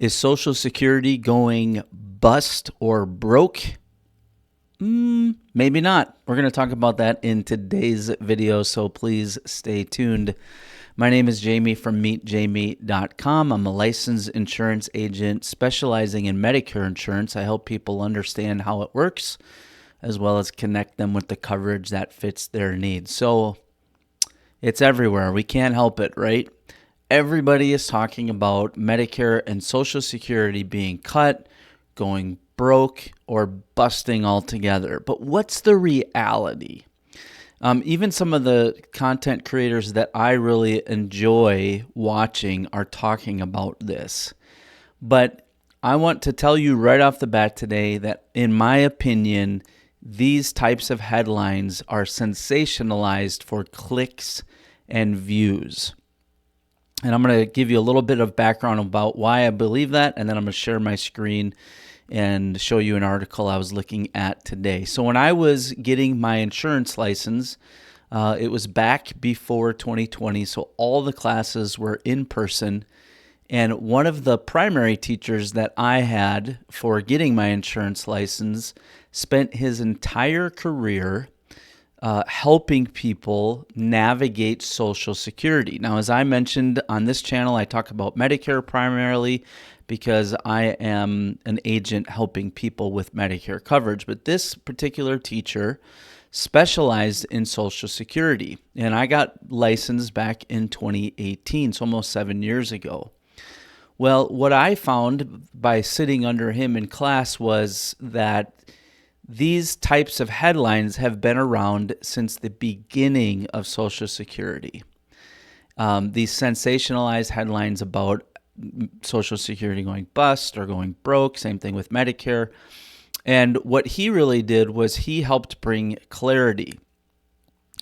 Is Social Security going bust or broke? Maybe not. We're going to talk about that in today's video, so please stay tuned. My name is Jamie from meetjamie.com. I'm a licensed insurance agent specializing in Medicare insurance. I help people understand how it works, as well as connect them with the coverage that fits their needs. So it's everywhere. We can't help it, right? Everybody is talking about Medicare and Social Security being cut, going broke, or busting altogether. But what's the reality? Even some of the content creators that I really enjoy watching are talking about this. But I want to tell you right off the bat today that, in my opinion, these types of headlines are sensationalized for clicks and views. And I'm going to give you a little bit of background about why I believe that, and then I'm going to share my screen and show you an article I was looking at today. So when I was getting my insurance license, it was back before 2020, so all the classes were in person. And one of the primary teachers that I had for getting my insurance license spent his entire career helping people navigate Social Security. Now, as I mentioned on this channel, I talk about Medicare primarily because I am an agent helping people with Medicare coverage. But this particular teacher specialized in Social Security, and I got licensed back in 2018, so almost 7 years ago. Well, what I found by sitting under him in class was that these types of headlines have been around since the beginning of Social Security. These sensationalized headlines about Social Security going bust or going broke, same thing with Medicare. And what he really did was he helped bring clarity.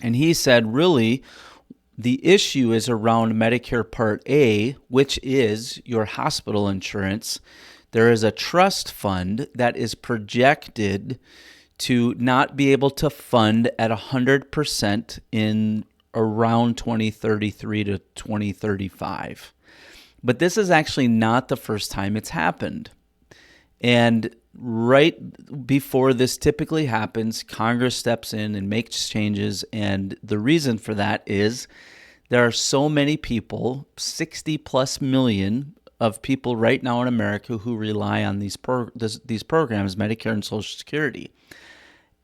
And he said, really, the issue is around Medicare Part A, which is your hospital insurance. There is a trust fund that is projected to not be able to fund at 100% in around 2033 to 2035. But this is actually not the first time it's happened. And right before this typically happens, Congress steps in and makes changes. And the reason for that is there are so many people, 60 plus million of people right now in America who rely on these programs, Medicare and Social Security.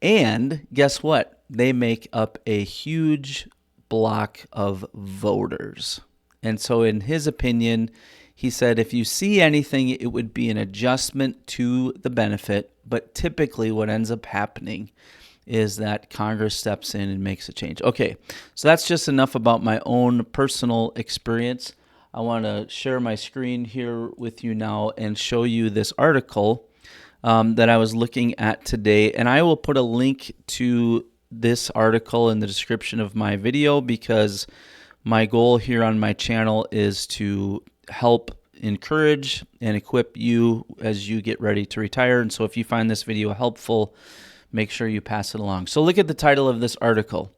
And guess what? They make up a huge block of voters. And so in his opinion, he said, if you see anything, it would be an adjustment to the benefit. But typically what ends up happening is that Congress steps in and makes a change. Okay, so that's just enough about my own personal experience. I want to share my screen here with you now and show you this article that I was looking at today. And I will put a link to this article in the description of my video because my goal here on my channel is to help encourage and equip you as you get ready to retire. And so if you find this video helpful, make sure you pass it along. So look at the title of this article.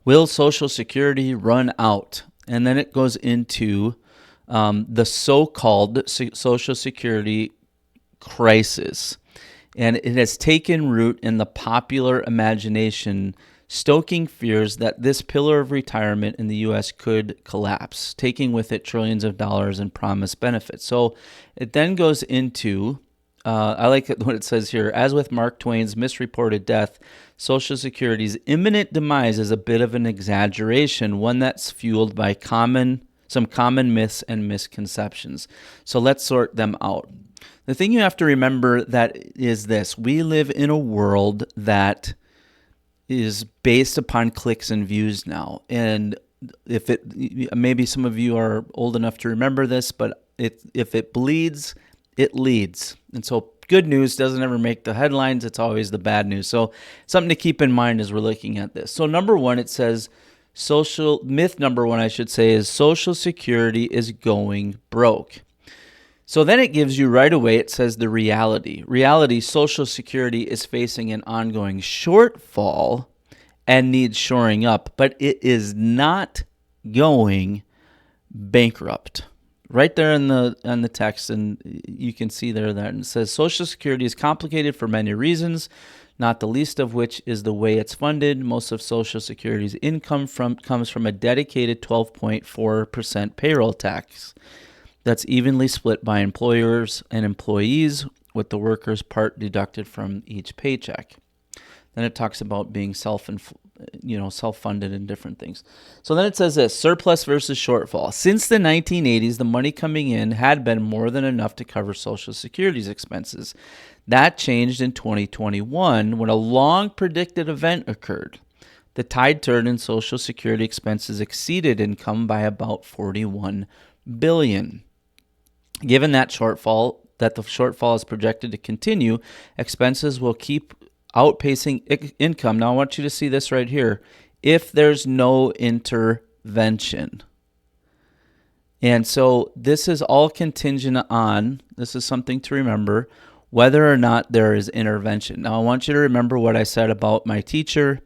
Will Social Security run out? And then it goes into the so-called Social Security crisis. And it has taken root in the popular imagination, stoking fears that this pillar of retirement in the U.S. could collapse, taking with it trillions of dollars in promised benefits. So it then goes into, I like what it says here, as with Mark Twain's misreported death, Social Security's imminent demise is a bit of an exaggeration, one that's fueled by some common myths and misconceptions. So let's sort them out. The thing you have to remember that is this: we live in a world that is based upon clicks and views now. And maybe some of you are old enough to remember this, but if it bleeds, it leads. And so good news doesn't ever make the headlines. It's always the bad news. So something to keep in mind as we're looking at this. So number one, it says myth number one, I should say, is Social Security is going broke. So then it gives you right away, it says the reality. Social Security is facing an ongoing shortfall and needs shoring up, but it is not going bankrupt, right there in the text, and you can see there that it says Social Security is complicated for many reasons, not the least of which is the way it's funded. Most of Social Security's income comes from a dedicated 12.4% payroll tax that's evenly split by employers and employees, with the workers' part deducted from each paycheck. Then it talks about being self-funded and different things. So then it says this: surplus versus shortfall. Since the 1980s, the money coming in had been more than enough to cover Social Security's expenses. That changed in 2021 when a long-predicted event occurred. The tide turned and Social Security expenses exceeded income by about $41 billion. Given that the shortfall is projected to continue, expenses will keep outpacing income. Now I want you to see this right here. If there's no intervention. And so this is all contingent on, this is something to remember, whether or not there is intervention. Now I want you to remember what I said about my teacher,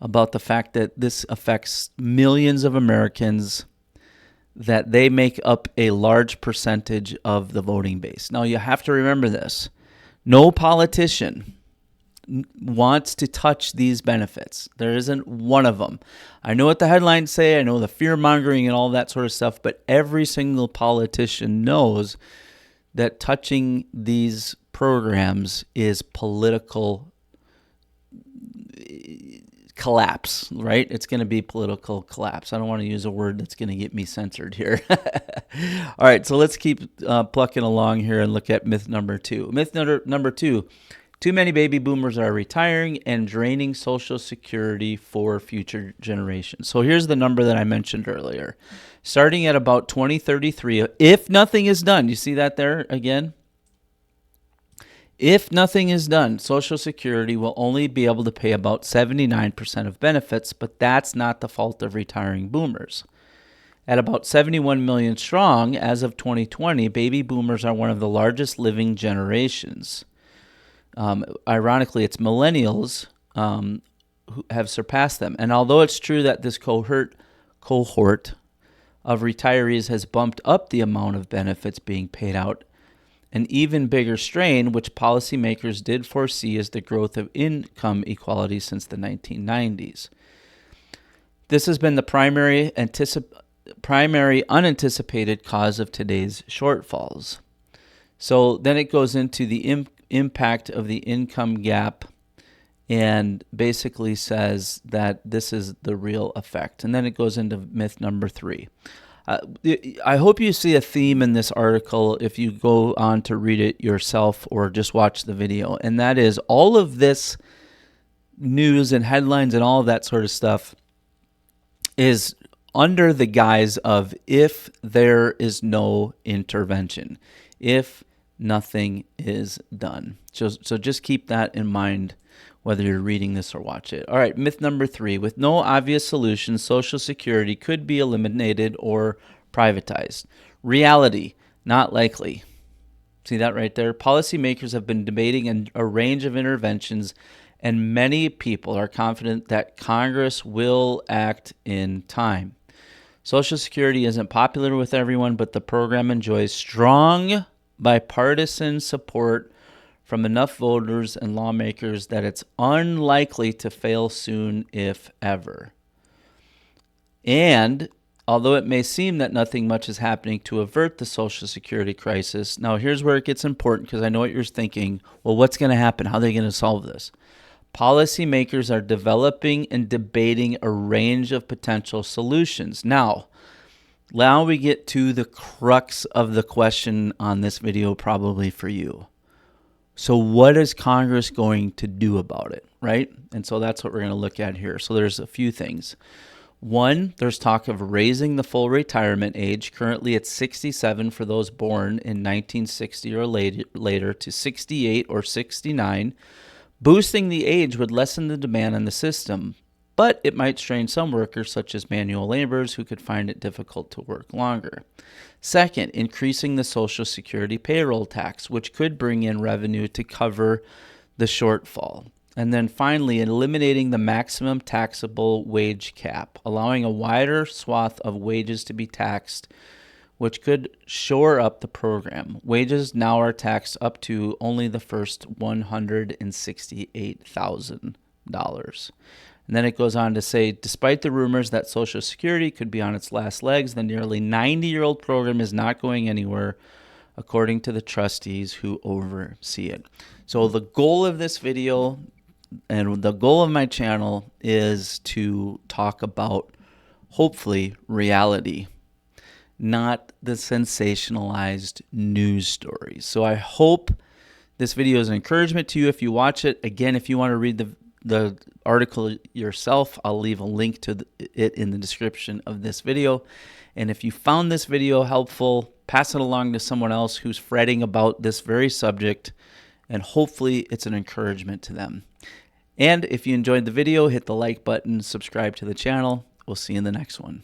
about the fact that this affects millions of Americans, that they make up a large percentage of the voting base. Now you have to remember this. No politician wants to touch these benefits. There isn't one of them. I know what the headlines say. I know the fear-mongering and all that sort of stuff, but every single politician knows that touching these programs is political collapse, right? It's going to be political collapse. I don't want to use a word that's going to get me censored here. All right, so let's keep plucking along here and look at myth number 2. Myth number 2, too many baby boomers are retiring and draining Social Security for future generations. So here's the number that I mentioned earlier. Starting at about 2033, if nothing is done, you see that there again? If nothing is done, Social Security will only be able to pay about 79% of benefits, but that's not the fault of retiring boomers. At about 71 million strong, as of 2020, baby boomers are one of the largest living generations. Ironically, it's millennials who have surpassed them. And although it's true that this cohort of retirees has bumped up the amount of benefits being paid out, an even bigger strain, which policymakers did foresee, is the growth of income equality since the 1990s. This has been the primary unanticipated cause of today's shortfalls. So then it goes into the impact of the income gap and basically says that this is the real effect. And then it goes into myth number 3. I hope you see a theme in this article if you go on to read it yourself or just watch the video. And that is all of this news and headlines and all of that sort of stuff is under the guise of if there is no intervention, if nothing is done. So just keep that in mind whether you're reading this or watch it. All right, myth number 3. With no obvious solution, Social Security could be eliminated or privatized. Reality, not likely. See that right there? Policymakers have been debating a range of interventions, and many people are confident that Congress will act in time. Social Security isn't popular with everyone, but the program enjoys strong bipartisan support from enough voters and lawmakers that it's unlikely to fail soon, if ever. And although it may seem that nothing much is happening to avert the Social Security crisis, now here's where it gets important, because I know what you're thinking. Well, what's going to happen? How are they going to solve this? Policymakers are developing and debating a range of potential solutions. Now we get to the crux of the question on this video, probably for you. So what is Congress going to do about it, right? And so that's what we're going to look at here. So there's a few things. One, there's talk of raising the full retirement age. Currently it's 67 for those born in 1960 or later to 68 or 69. Boosting the age would lessen the demand on the system, but it might strain some workers, such as manual laborers, who could find it difficult to work longer. Second, increasing the Social Security payroll tax, which could bring in revenue to cover the shortfall. And then finally, eliminating the maximum taxable wage cap, allowing a wider swath of wages to be taxed which could shore up the program. Wages now are taxed up to only the first $168,000. And then it goes on to say, despite the rumors that Social Security could be on its last legs, the nearly 90-year-old program is not going anywhere, according to the trustees who oversee it. So the goal of this video and the goal of my channel is to talk about, hopefully, reality, not the sensationalized news stories. So I hope this video is an encouragement to you if you watch it. Again, if you want to read the article yourself, I'll leave a link to it in the description of this video. And if you found this video helpful, pass it along to someone else who's fretting about this very subject, and hopefully it's an encouragement to them. And if you enjoyed the video, hit the like button, subscribe to the channel. We'll see you in the next one.